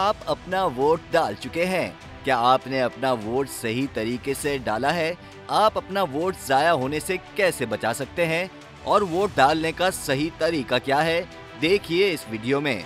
आप अपना वोट डाल चुके हैं? क्या आपने अपना वोट सही तरीके से डाला है? आप अपना वोट जाया होने से कैसे बचा सकते हैं? और वोट डालने का सही तरीका क्या है? देखिए इस वीडियो में।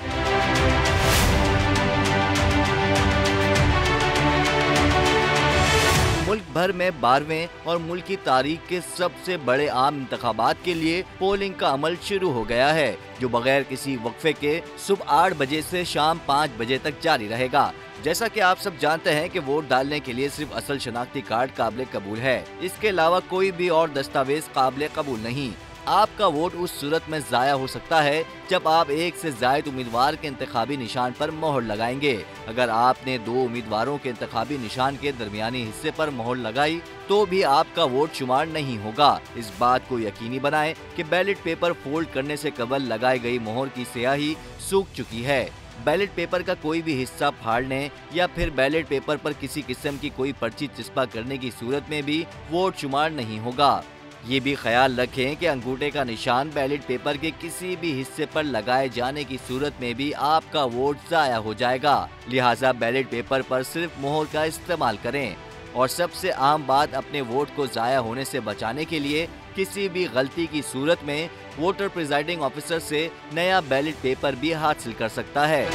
मुल्क भर में 12वें और मुल्क की तारीख के सबसे बड़े आम इंतखाबात के लिए पोलिंग का अमल शुरू हो गया है, जो बगैर किसी वक्फे के सुबह 8 बजे से शाम 5 बजे तक जारी रहेगा। जैसा कि आप सब जानते हैं कि वोट डालने के लिए सिर्फ असल शनाख्ती कार्ड काबिल कबूल है। इसके अलावा कोई भी और दस्तावेज काबिल कबूल नहीं। आपका वोट उस सूरत में जाया हो सकता है जब आप एक से ज्यादा उम्मीदवार के इंतखाबी निशान पर मोहर लगाएंगे। अगर आपने 2 उम्मीदवारों के इंतखाबी निशान के दरमियानी हिस्से पर मोहर लगाई तो भी आपका वोट शुमार नहीं होगा। इस बात को यकीनी बनाएं कि बैलेट पेपर फोल्ड करने से कबल लगाई गई मोहर की स्याही सूख चुकी है। बैलेट पेपर का कोई भी हिस्सा फाड़ने या फिर बैलेट पेपर पर किसी किस्म की कोई पर्ची चिस्पा करने की सूरत में भी वोट शुमार नहीं होगा। ये भी ख्याल रखें कि अंगूठे का निशान बैलेट पेपर के किसी भी हिस्से पर लगाए जाने की सूरत में भी आपका वोट जाया हो जाएगा। लिहाजा बैलेट पेपर पर सिर्फ मोहर का इस्तेमाल करें। और सबसे आम बात, अपने वोट को जाया होने से बचाने के लिए किसी भी गलती की सूरत में वोटर प्रिजाइडिंग ऑफिसर से नया बैलेट पेपर भी हासिल कर सकता है।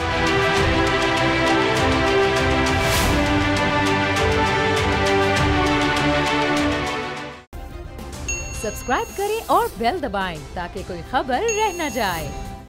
सब्सक्राइब करें और बेल दबाएं ताकि कोई खबर रह न जाए।